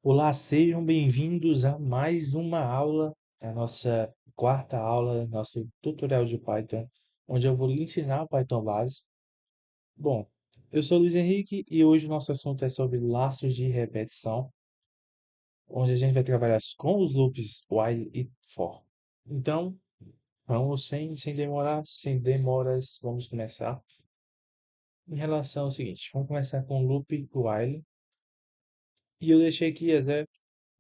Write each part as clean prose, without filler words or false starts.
Olá, sejam bem-vindos a mais uma aula, a nossa quarta aula, nosso tutorial de Python, onde eu vou lhe ensinar Python básico. Bom, eu sou o Luiz Henrique e hoje o nosso assunto é sobre laços de repetição, onde a gente vai trabalhar com os loops while e for. Então, vamos sem demorar, sem demoras, vamos começar. Em relação ao seguinte, vamos começar com o loop while, e eu deixei aqui até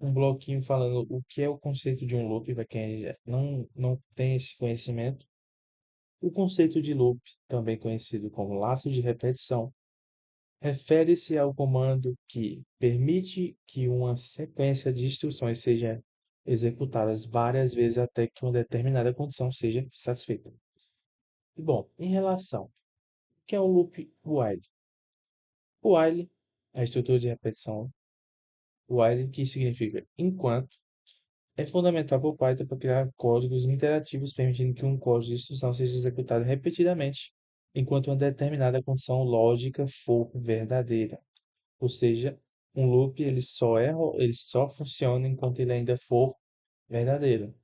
um bloquinho falando o que é o conceito de um loop, para quem não tem esse conhecimento. O conceito de loop, também conhecido como laço de repetição, refere-se ao comando que permite que uma sequência de instruções seja executadas várias vezes até que uma determinada condição seja satisfeita. E bom, em relação ao que é o loop while? O while é a estrutura de repetição while, que significa enquanto. É fundamental para o Python para criar códigos interativos permitindo que um código de instrução seja executado repetidamente enquanto uma determinada condição lógica for verdadeira. Ou seja, um loop ele só funciona enquanto ele ainda for verdadeiro.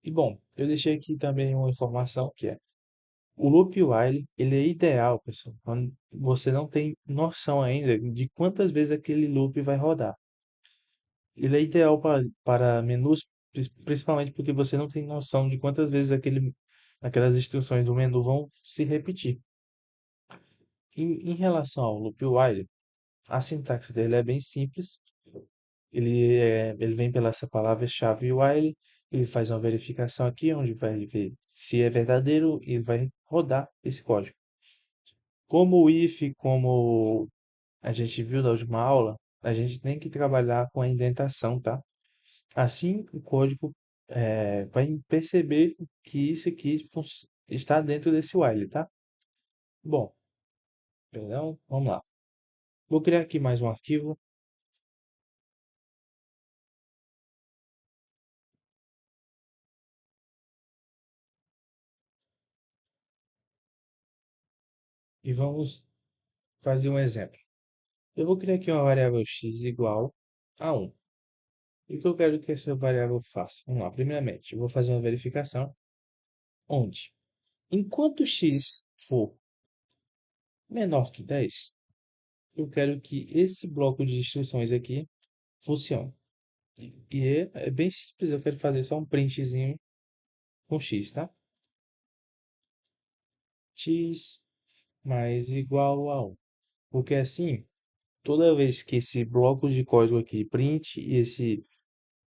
E bom, eu deixei aqui também uma informação que é o loop while, ele é ideal, pessoal, quando você não tem noção ainda de quantas vezes aquele loop vai rodar. Ele é ideal para menus, principalmente porque você não tem noção de quantas vezes aquelas instruções do menu vão se repetir. Em relação ao loop while, a sintaxe dele é bem simples. Ele vem pela essa palavra-chave while, ele faz uma verificação aqui, onde vai ver se é verdadeiro e vai rodar esse código. Como o if, como a gente viu na última aula, a gente tem que trabalhar com a indentação, tá? Assim, o código vai perceber que isso aqui está dentro desse while, tá? Bom, perdão, vamos lá. Vou criar aqui mais um arquivo e vamos fazer um exemplo. Eu vou criar aqui uma variável x igual a 1. E o que eu quero que essa variável faça? Vamos lá, primeiramente, eu vou fazer uma verificação onde, enquanto x for menor que 10, eu quero que esse bloco de instruções aqui funcione. E é bem simples, eu quero fazer só um printzinho com x, tá? X mais igual a 1. Porque assim, toda vez que esse bloco de código aqui print e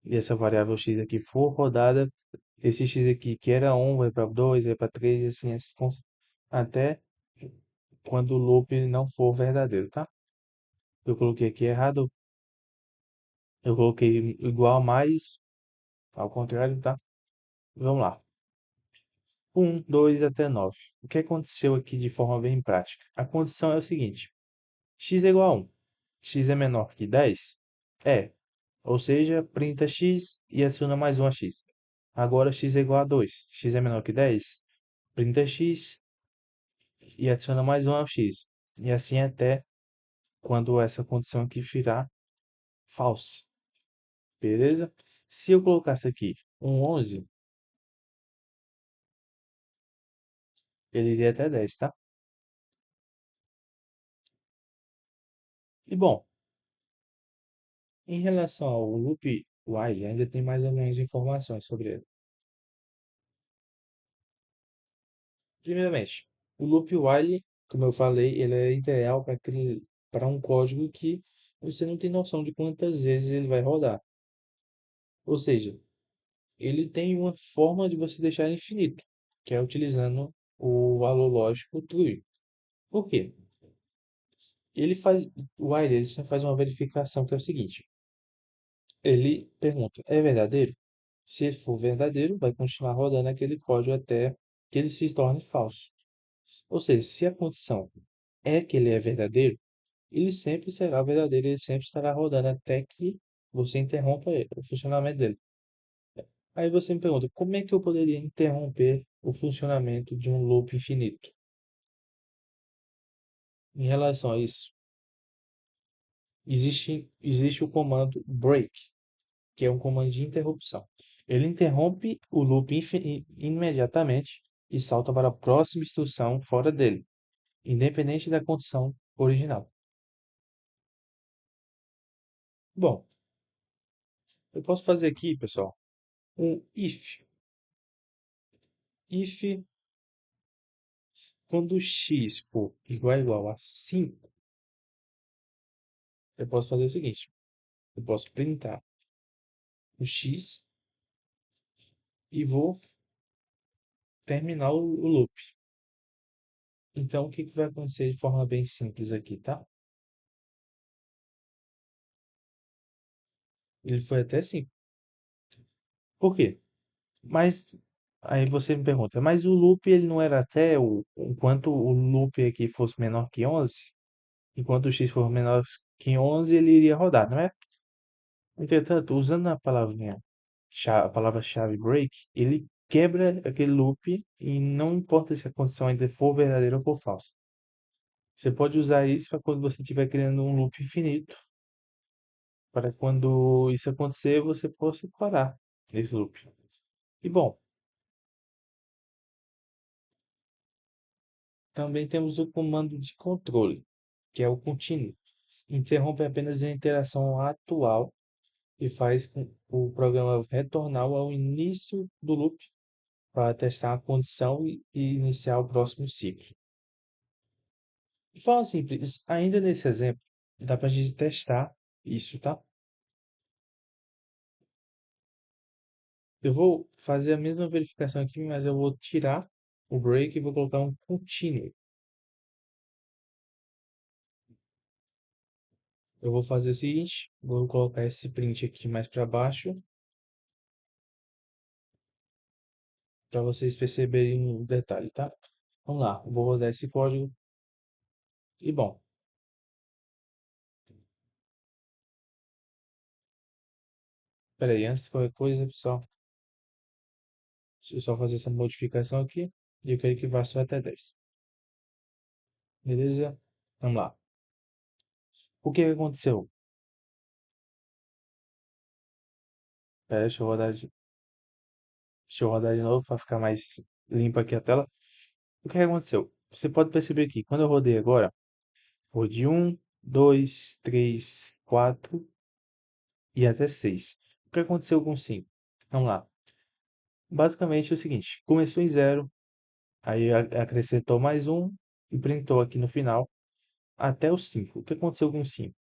essa variável x aqui for rodada, esse x aqui que era 1 vai para 2, vai para 3, até quando o loop não for verdadeiro, tá? Eu coloquei aqui errado, eu coloquei igual mais, ao contrário, tá? Vamos lá. 1, 2 até 9. O que aconteceu aqui de forma bem prática? A condição é o seguinte: x é igual a 1. X é menor que 10? É. Ou seja, printa x e adiciona mais um a x. Agora x é igual a 2. X é menor que 10? Printa x e adiciona mais um ao x. E assim até quando essa condição aqui virar falsa. Beleza? Se eu colocasse aqui um 11, ele iria até 10, tá? E bom, em relação ao loop while, ainda tem mais algumas informações sobre ele. Primeiramente, o loop while, como eu falei, ele é ideal para um código que você não tem noção de quantas vezes ele vai rodar. Ou seja, ele tem uma forma de você deixar ele infinito, que é utilizando o valor lógico true. Por quê? O while ele só faz uma verificação que é o seguinte: ele pergunta, é verdadeiro? Se for verdadeiro, vai continuar rodando aquele código até que ele se torne falso. Ou seja, se a condição é que ele é verdadeiro, ele sempre será verdadeiro, ele sempre estará rodando até que você interrompa o funcionamento dele. Aí você me pergunta, como é que eu poderia interromper o funcionamento de um loop infinito? Em relação a isso, existe o comando break, que é um comando de interrupção. Ele interrompe o loop imediatamente e salta para a próxima instrução fora dele, independente da condição original. Bom, eu posso fazer aqui, pessoal, um if. If, quando x for igual a 5, eu posso fazer o seguinte: eu posso printar o x e vou terminar o loop. Então, o que que vai acontecer de forma bem simples aqui, tá? Ele foi até 5. Por quê? Mas aí você me pergunta, mas o loop ele não era até enquanto o loop aqui fosse menor que 11, enquanto o x for menor que 11, ele iria rodar, não é? Entretanto, usando a palavra-chave break, ele quebra aquele loop e não importa se a condição ainda for verdadeira ou for falsa. Você pode usar isso para quando você estiver criando um loop infinito, para quando isso acontecer, você possa parar esse loop. E bom, também temos o comando de controle, que é o contínuo. Interrompe apenas a interação atual e faz com o programa retornar ao início do loop para testar a condição e iniciar o próximo ciclo. De forma simples, ainda nesse exemplo, dá para a gente testar isso, tá? Eu vou fazer a mesma verificação aqui, mas eu vou tirar o break e vou colocar um contínuo. Eu vou fazer o seguinte, vou colocar esse print aqui mais para baixo, para vocês perceberem o detalhe, tá? Vamos lá, vou rodar esse código. E bom, peraí, antes de qualquer coisa, pessoal, deixa eu só fazer essa modificação aqui e eu quero que vá só até 10. Beleza? Vamos lá. O que que aconteceu? Pera, deixa eu rodar de novo para ficar mais limpa aqui a tela. O que que aconteceu? Você pode perceber aqui, quando eu rodei agora, rode um, 2, 3, 4 e até 6. O que aconteceu com 5? Vamos lá. Basicamente é o seguinte, começou em zero, aí acrescentou mais um e printou aqui no final até o 5. O que aconteceu com o 5?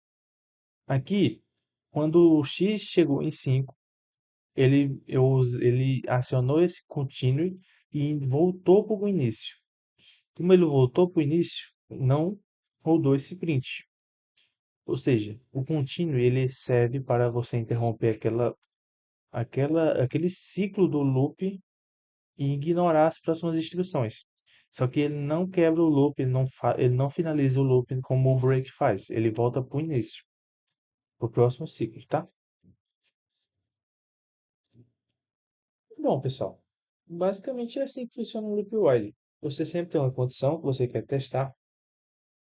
Aqui, quando o x chegou em 5, ele acionou esse continue e voltou para o início. Como ele voltou para o início, não rodou esse print. Ou seja, o continue ele serve para você interromper aquele ciclo do loop e ignorar as próximas instruções. Só que ele não quebra o loop, ele não finaliza o loop como o break faz. Ele volta para o início, para o próximo ciclo, tá? Bom, pessoal, basicamente é assim que funciona o loop while. Você sempre tem uma condição que você quer testar,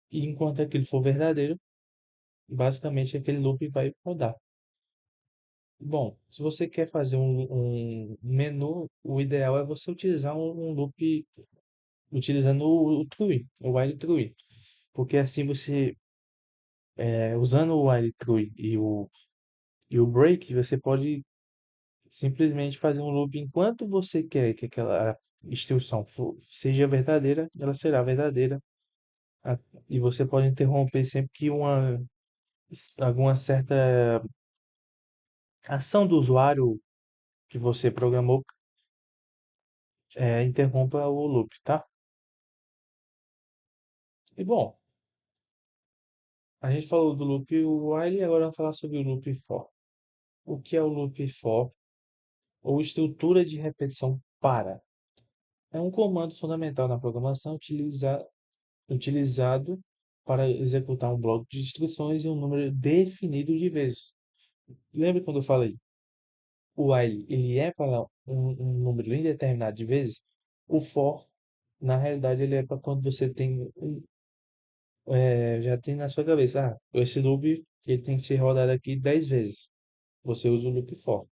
e enquanto aquilo for verdadeiro, basicamente aquele loop vai rodar. Bom, se você quer fazer um menu, o ideal é você utilizar um loop utilizando o true, o while true, porque assim você, usando o while true e o break, você pode simplesmente fazer um loop enquanto você quer que aquela instrução seja verdadeira, ela será verdadeira. a- E você pode interromper sempre que alguma certa ação do usuário que você programou interrompa o loop, tá? E bom, a gente falou do loop while e agora vamos falar sobre o loop for. O que é o loop for ou estrutura de repetição para? É um comando fundamental na programação utilizado para executar um bloco de instruções em um número definido de vezes. Lembra quando eu falei? O while ele é para um número indeterminado de vezes? O for, na realidade, ele é para quando você tem já tem na sua cabeça, esse loop ele tem que ser rodado aqui 10 vezes. Você usa o loop for.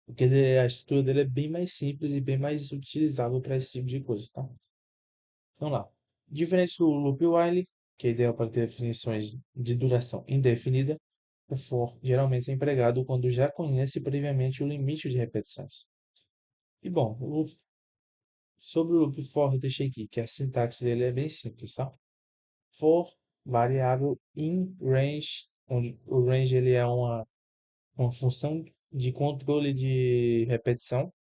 Porque a estrutura dele é bem mais simples e bem mais utilizável para esse tipo de coisa, tá? Vamos lá. Diferente do loop while, que é ideal para ter definições de duração indefinida, o for geralmente é empregado quando já conhece previamente o limite de repetições. E bom, sobre o loop for, eu deixei aqui que a sintaxe dele é bem simples, tá? For variável in range, onde o range ele é uma função de controle de repetição,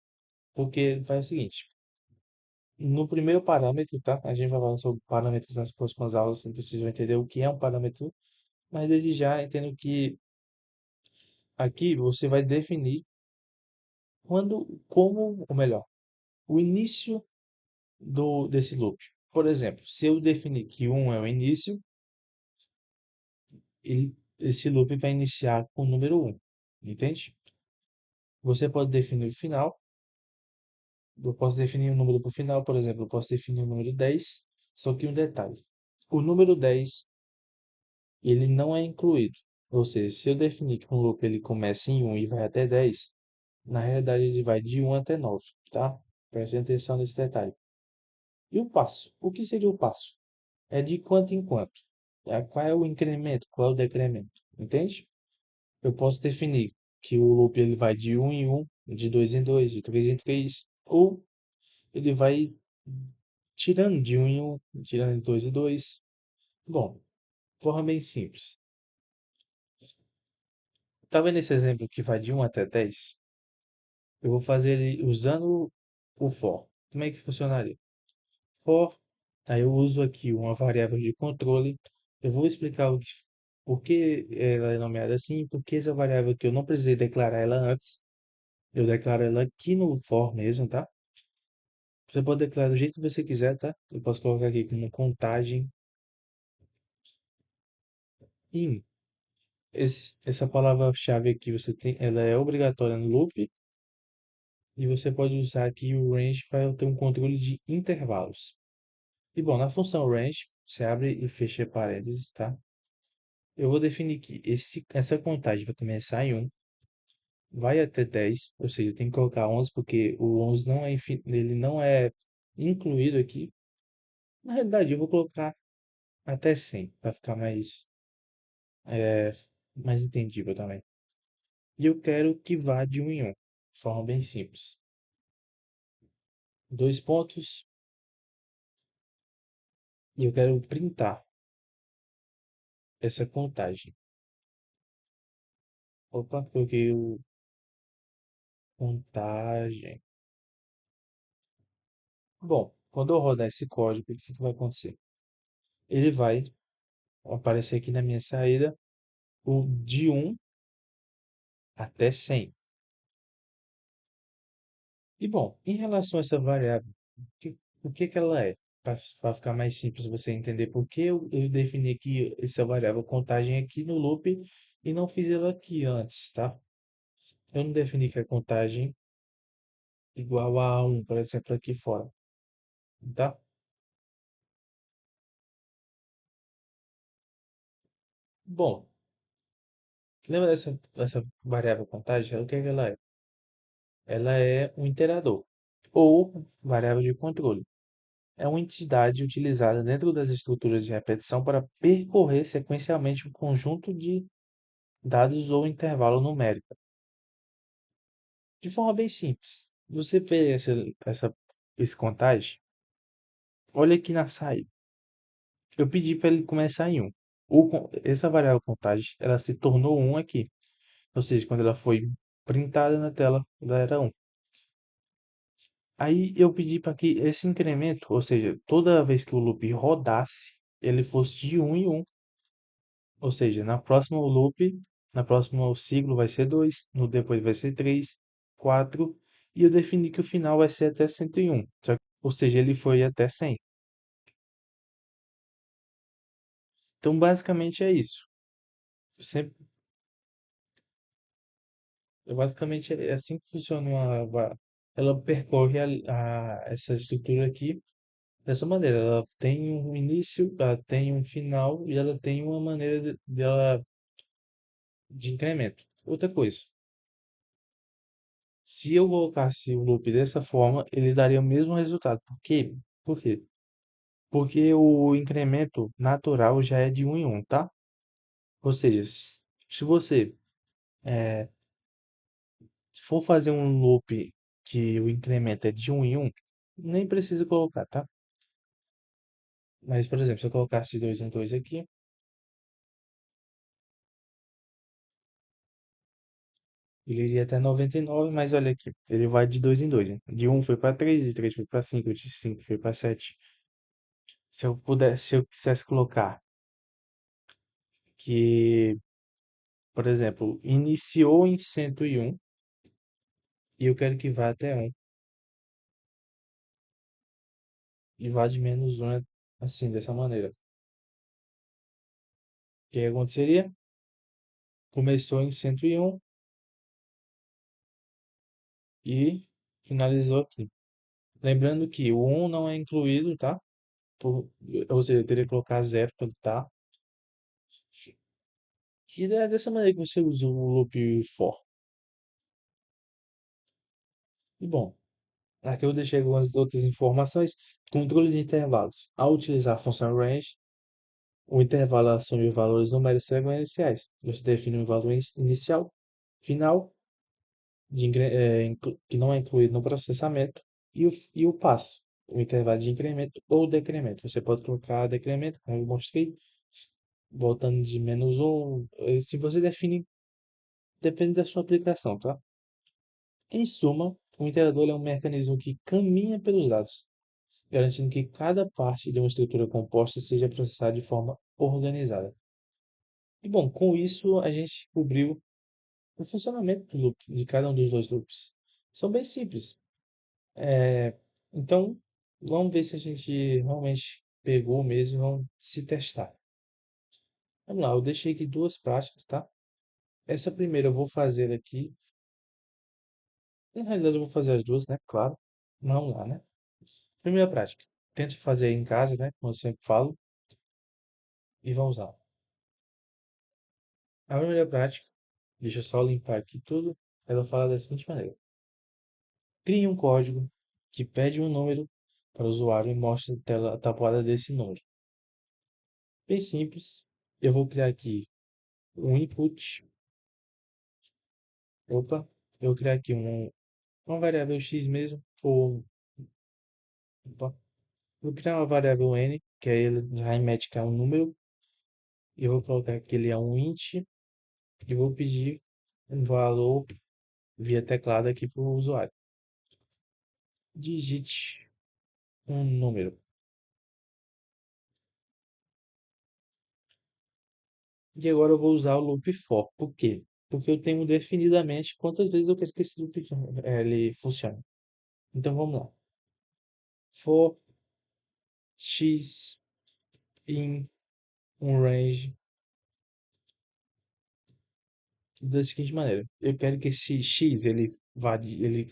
porque ele faz o seguinte: no primeiro parâmetro, tá? A gente vai falar sobre parâmetros nas próximas aulas, você precisa entender o que é um parâmetro, mas desde já entendo que aqui você vai definir como, ou melhor, o início desse loop. Por exemplo, se eu definir que um é o início, esse loop vai iniciar com o número um, entende? Você pode definir o final, eu posso definir um número para o final, por exemplo, eu posso definir o número 10, só que um detalhe. O número 10 ele não é incluído. Ou seja, se eu definir que um loop ele começa em um e vai até 10, na realidade ele vai de um até 9, tá? Preste atenção nesse detalhe. E o passo? O que seria o passo? É de quanto em quanto. Qual é o incremento? Qual é o decremento? Entende? Eu posso definir que o loop ele vai de um em um, de 2 em 2, de 3 em 3, ou ele vai tirando de um em um, tirando de 2 em 2. Bom, forma bem simples. Tá vendo esse exemplo que vai de um até 10? Eu vou fazer ele usando o for. Como é que funcionaria? For, aí eu uso aqui uma variável de controle. Eu vou explicar por que ela é nomeada assim, porque essa variável aqui eu não precisei declarar ela antes. Eu declaro ela aqui no for mesmo, tá? Você pode declarar do jeito que você quiser, tá? Eu posso colocar aqui como contagem in. Essa palavra-chave aqui você tem, ela é obrigatória no loop e você pode usar aqui o range para ter um controle de intervalos. E bom, na função range, você abre e fecha parênteses, tá? Eu vou definir que essa contagem vai começar em um, vai até 10, ou seja, tem que colocar 11 porque o 11 não é, ele não é incluído aqui. Na realidade, eu vou colocar até 100 para ficar é, mais entendível também. E eu quero que vá de um em um, de forma bem simples. Dois pontos, e eu quero printar essa contagem. Opa, coloquei o contagem. Bom, quando eu rodar esse código, o que que vai acontecer? Ele vai aparecer aqui na minha saída o de um até 100. E bom, em relação a essa variável, o que que ela é? Para ficar mais simples você entender por que eu defini aqui essa variável contagem aqui no loop e não fiz ela aqui antes, tá? Eu não defini que a contagem igual a um, por exemplo, aqui fora, tá? Bom, lembra dessa variável contagem? O que é que ela é? Ela é um iterador ou variável de controle. É uma entidade utilizada dentro das estruturas de repetição para percorrer sequencialmente um conjunto de dados ou intervalo numérico. De forma bem simples. Você vê esse contagem, olha aqui na saída. Eu pedi para ele começar em um. Essa variável contagem, ela se tornou um aqui. Ou seja, quando ela foi printada na tela, ela era um. Aí eu pedi para que esse incremento, ou seja, toda vez que o loop rodasse, ele fosse de um em um. Ou seja, na próxima loop, na próxima o ciclo vai ser 2, no depois vai ser 3, 4, e eu defini que o final vai ser até 101. Ou seja, ele foi até 100. Então, basicamente é isso. Sempre, basicamente é assim que funciona ela percorre essa estrutura aqui Dessa maneira, ela tem um início, ela tem um final e ela tem uma maneira de incremento. Outra coisa, se eu colocasse o loop dessa forma, ele daria o mesmo resultado. Por quê? Por quê? Porque o incremento natural já é de um em um, tá? Ou seja, se você for fazer um loop que o incremento é de um em um, nem precisa colocar, tá? Mas, por exemplo, se eu colocasse de 2 em 2 aqui, ele iria até 99, mas olha aqui, ele vai de 2 em 2, hein? De um foi para 3, de 3 foi para 5, de 5 foi para 7. Se eu quisesse colocar que, por exemplo, iniciou em 101 e eu quero que vá até 1 e vá de menos 1 assim, dessa maneira. O que aconteceria? Começou em 101 e finalizou aqui. Lembrando que o 1 não é incluído, tá? Ou seja, eu teria que colocar 0 para ele estar. E é dessa maneira que você usa o loop for. E bom, aqui eu deixei algumas outras informações. Controle de intervalos. Ao utilizar a função range, o intervalo assume valores numéricos sequenciais. Você define um valor inicial, final, que não é incluído no processamento, e o passo, o intervalo de incremento ou decremento. Você pode colocar decremento, como eu mostrei, voltando de menos um. Se você define, depende da sua aplicação, tá? Em suma, o integrador é um mecanismo que caminha pelos dados, garantindo que cada parte de uma estrutura composta seja processada de forma organizada. E bom, com isso a gente cobriu o funcionamento do loop, de cada um dos dois loops. São bem simples. Então, vamos ver se a gente realmente pegou mesmo, vamos se testar. Vamos lá, eu deixei aqui duas práticas, tá? Essa primeira eu vou fazer aqui. Na realidade, eu vou fazer as duas, né? Claro. Vamos lá, né? Primeira prática. Tente fazer em casa, né? Como eu sempre falo. E vamos lá. A primeira prática, deixa eu só limpar aqui tudo. Ela fala da seguinte maneira: crie um código que pede um número para o usuário e mostra a tela tabuada desse número. Bem simples. Eu vou criar aqui um input. Opa, eu vou criar aqui uma variável x mesmo. Opa, vou criar uma variável n, que aí ele já remete que é um número. E eu vou colocar que ele é um int. E vou pedir um valor via teclado aqui para o usuário. Digite um número. E agora eu vou usar o loop for. Por quê? Porque eu tenho definidamente quantas vezes eu quero que esse loop ele funcione. Então vamos lá. For x em um range da seguinte maneira. Eu quero que esse x ele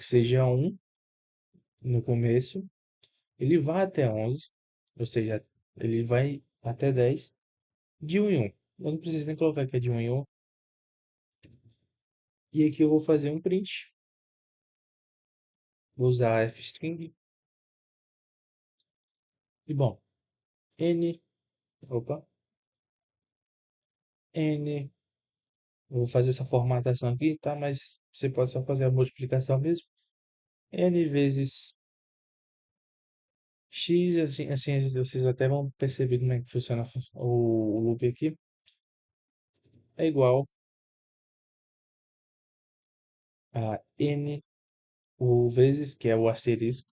seja um no começo, ele vá até 11, ou seja, ele vai até 10 de um em um. Eu não preciso nem colocar que é de um em um. E aqui eu vou fazer um print. Vou usar fstring. E bom, n, opa, n, eu vou fazer essa formatação aqui, tá? Mas você pode só fazer a multiplicação mesmo. N vezes x, assim vocês até vão perceber como é que funciona o loop aqui. É igual a n, o vezes, que é o asterisco,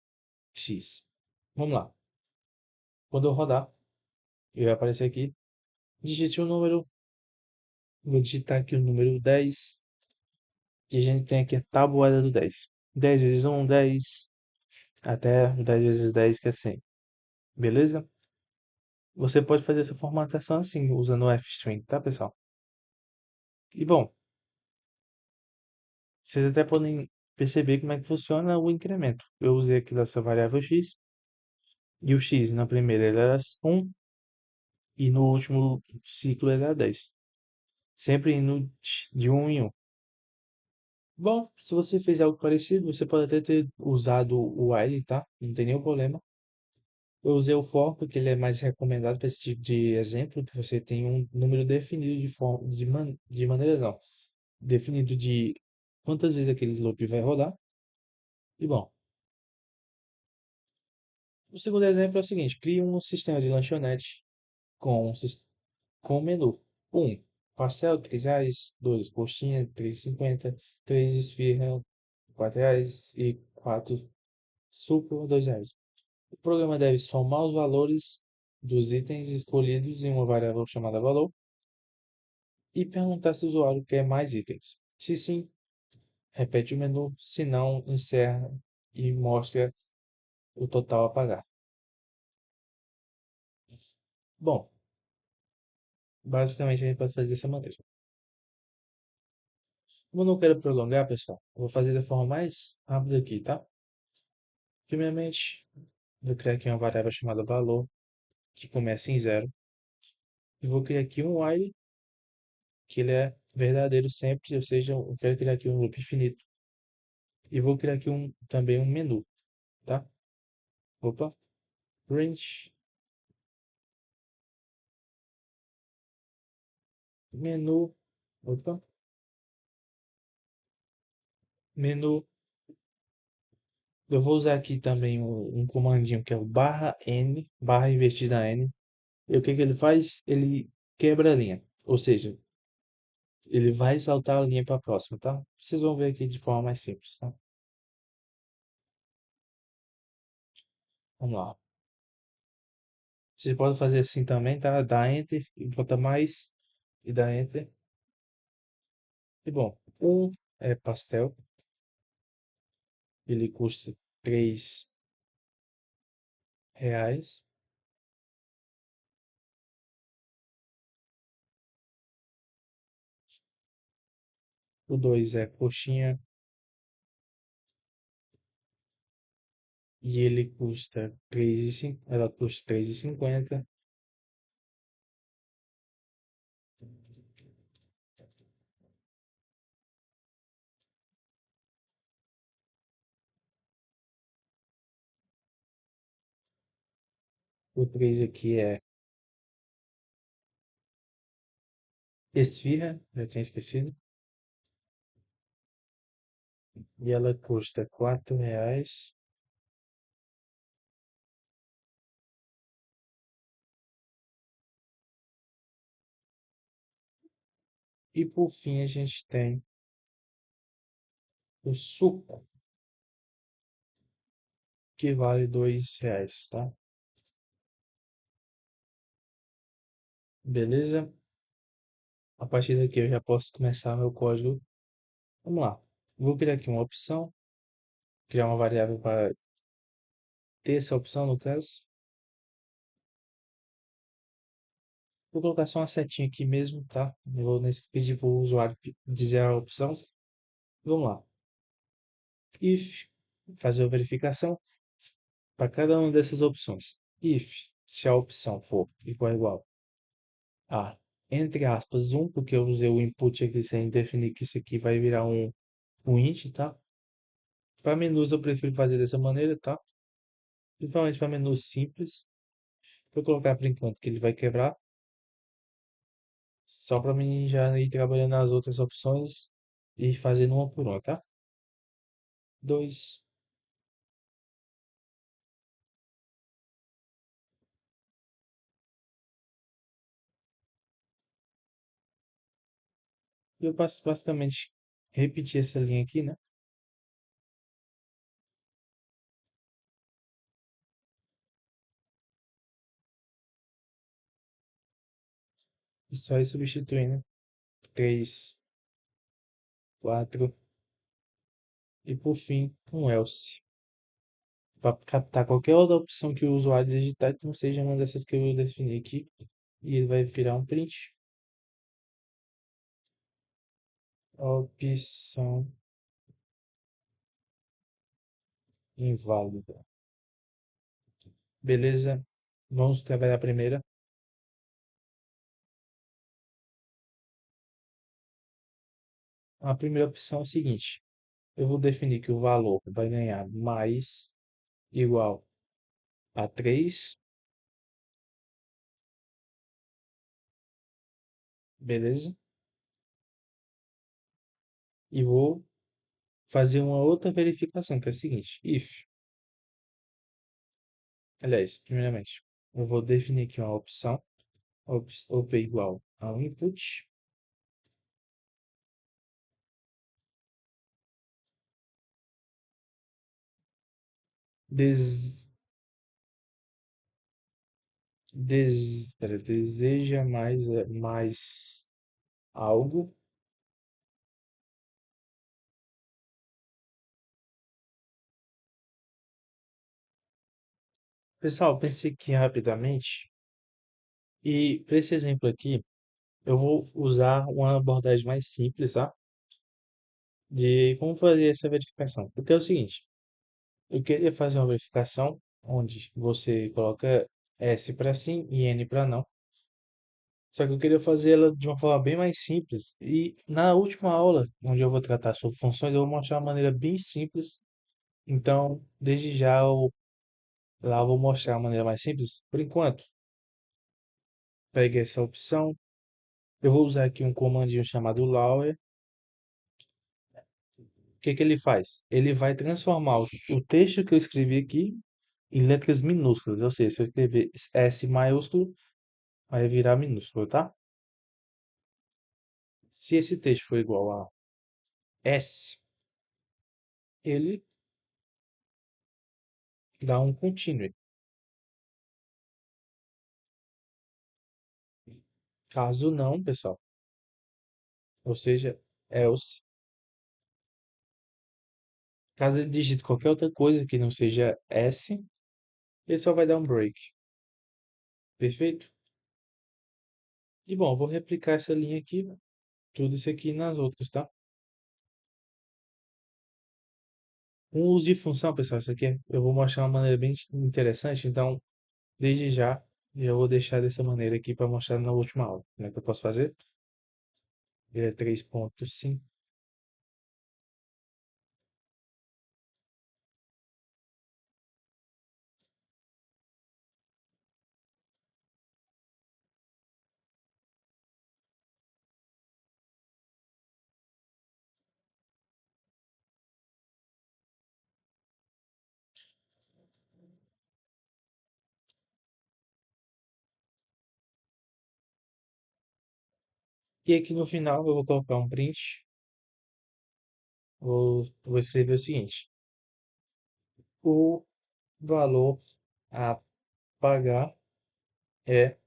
x. Vamos lá. Quando eu rodar, ele vai aparecer aqui. Digite o número. Vou digitar aqui o número 10. E a gente tem aqui a tabuada do 10. 10 vezes 1, 10. Até 10 vezes 10, que é 100. Beleza? Você pode fazer essa formatação assim, usando o fstring, tá, pessoal? E bom, vocês até podem perceber como é que funciona o incremento. Eu usei aqui dessa variável x. E o x na primeira ele era 1 e no último ciclo ele era 10. Sempre indo de um em um. Bom, se você fez algo parecido, você pode até ter usado o while, tá? Não tem nenhum problema. Eu usei o for porque ele é mais recomendado para esse tipo de exemplo, que você tem um número definido de forma, de maneira não, definido de quantas vezes aquele loop vai rodar. E bom, o segundo exemplo é o seguinte: crie um sistema de lanchonete com, com um menu. Um, pastel, R$ 3. Dois, coxinha, 3,50. Três, esfirra, R$ 4. E quatro, suco, R$ 2. O programa deve somar os valores dos itens escolhidos em uma variável chamada valor e perguntar se o usuário quer mais itens. Se sim, repete o menu, se não, encerra e mostra o total a pagar. Bom, basicamente a gente pode fazer dessa maneira. Como eu não quero prolongar, pessoal, eu vou fazer da forma mais rápida aqui, tá? Primeiramente, vou criar aqui uma variável chamada valor, que começa em zero, e vou criar aqui um while, que ele é verdadeiro sempre, ou seja, eu quero criar aqui um loop infinito, e vou criar aqui também um menu, tá? Opa, range, menu, opa, menu. Eu vou usar aqui também um comandinho que é o barra N, barra invertida N. E o que que ele faz? Ele quebra a linha. Ou seja, ele vai saltar a linha para a próxima, tá? Vocês vão ver aqui de forma mais simples, tá? Vamos lá. Vocês podem fazer assim também, tá? Dá Enter e bota mais e dá Enter. E bom, um é pastel, ele custa R$ 3. O 2 é coxinha e ele custa 3,50. Ela custa 3,50. O 3 aqui é esfirra, já tinha esquecido. E ela custa R$ 4. E por fim a gente tem o suco, que vale R$ 2, tá? Beleza? A partir daqui eu já posso começar meu código. Vamos lá. Vou criar aqui uma opção, criar uma variável para ter essa opção no caso. Vou colocar só uma setinha aqui mesmo, tá? Eu vou pedir para o usuário dizer a opção. Vamos lá. If, fazer a verificação para cada uma dessas opções. If, se a opção for igual a, entre aspas, um, porque eu usei o input aqui sem definir que isso aqui vai virar um int, tá? Para menus eu prefiro fazer dessa maneira, tá? Principalmente para menus simples. Vou colocar por enquanto que ele vai quebrar, só para mim já ir trabalhando nas outras opções e fazendo uma por uma, tá? Dois. E eu passo basicamente repetir essa linha aqui, né? E só ir substituindo. Três, quatro e por fim um else. Para captar qualquer outra opção que o usuário digitar que não seja uma dessas que eu defini aqui. E ele vai virar um print. Opção inválida. Beleza? Vamos trabalhar a primeira. A primeira opção é a seguinte: eu vou definir que o valor vai ganhar mais igual a 3, beleza? E vou fazer uma outra verificação, que é a seguinte: if, aliás, primeiramente, eu vou definir aqui uma opção, op igual ao input, des, deseja mais algo. Pessoal, pensei aqui rapidamente e para esse exemplo aqui, eu vou usar uma abordagem mais simples, tá? De como fazer essa verificação. Porque é o seguinte, eu queria fazer uma verificação onde você coloca S para sim e N para não. Só que eu queria fazer ela de uma forma bem mais simples. E na última aula, onde eu vou tratar sobre funções, eu vou mostrar uma maneira bem simples. Então, desde já, lá eu vou mostrar uma maneira mais simples. Por enquanto, pegue essa opção. Eu vou usar aqui um comandinho chamado lower. O que que ele faz? Ele vai transformar o texto que eu escrevi aqui em letras minúsculas. Ou seja, se eu escrever S maiúsculo, vai virar minúsculo, tá? Se esse texto for igual a S, ele dá um continue. Caso não, pessoal, ou seja, else, caso ele digite qualquer outra coisa que não seja S, ele só vai dar um break. Perfeito? E bom, vou replicar essa linha aqui, tudo isso aqui nas outras, tá? Um uso de função, pessoal, isso aqui eu vou mostrar uma maneira bem interessante, então, desde já, eu vou deixar dessa maneira aqui para mostrar na última aula. Como é que eu posso fazer? Ele é 3.5. E aqui no final eu vou colocar um print, vou escrever o seguinte: o valor a pagar é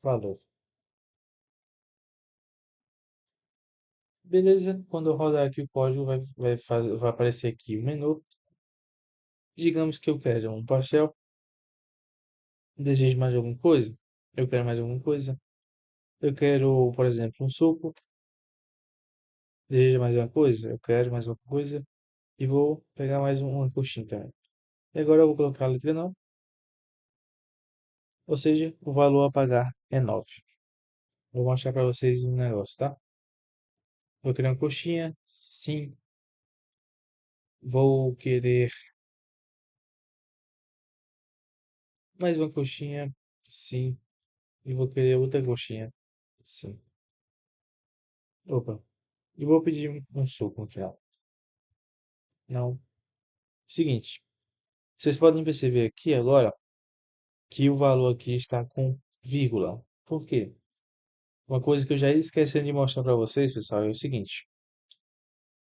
valor. Beleza? Quando eu rodar aqui o código, vai aparecer aqui o menu. Digamos que eu quero um pastel. Desejo mais alguma coisa? Eu quero mais alguma coisa. Eu quero, por exemplo, um suco. Deseja mais uma coisa? Eu quero mais uma coisa. E vou pegar mais uma coxinha também. E agora eu vou colocar a letra não. Ou seja, o valor a pagar é 9. Vou mostrar para vocês um negócio, tá? Vou querer uma coxinha? Sim. Vou querer mais uma coxinha? Sim. E vou querer outra coxinha? Sim. Opa. E vou pedir um suco no final. Não. Seguinte. Vocês podem perceber aqui agora que o valor aqui está com vírgula. Por quê? Uma coisa que eu já ia esquecendo de mostrar para vocês, pessoal, é o seguinte.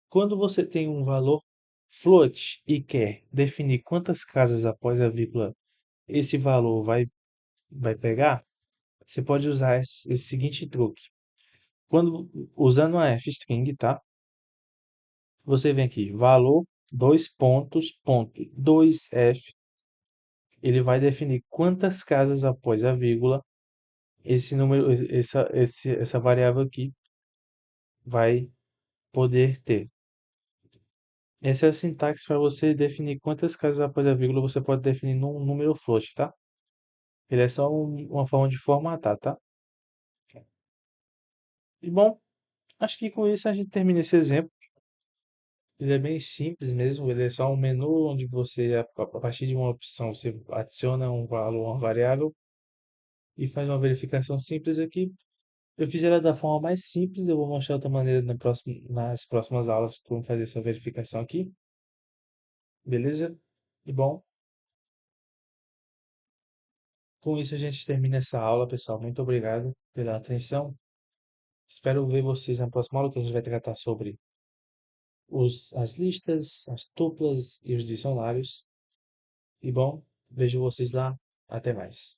Quando você tem um valor float e quer definir quantas casas após a vírgula esse valor vai pegar, você pode usar esse seguinte truque. Quando usando uma f-string, tá? Você vem aqui, valor, dois pontos, ponto, 2f, ele vai definir quantas casas após a vírgula esse número, essa variável aqui vai poder ter. Essa é a sintaxe para você definir quantas casas após a vírgula você pode definir num número float, tá? Ele é só uma forma de formatar, tá? E bom, acho que com isso a gente termina esse exemplo. Ele é bem simples mesmo, ele é só um menu onde você, a partir de uma opção, você adiciona um valor, uma variável e faz uma verificação simples aqui. Eu fiz ela da forma mais simples, eu vou mostrar outra maneira nas próximas aulas como fazer essa verificação aqui, beleza? E bom, com isso a gente termina essa aula, pessoal. Muito obrigado pela atenção. Espero ver vocês na próxima aula, que a gente vai tratar sobre as listas, as tuplas e os dicionários. E bom, vejo vocês lá. Até mais.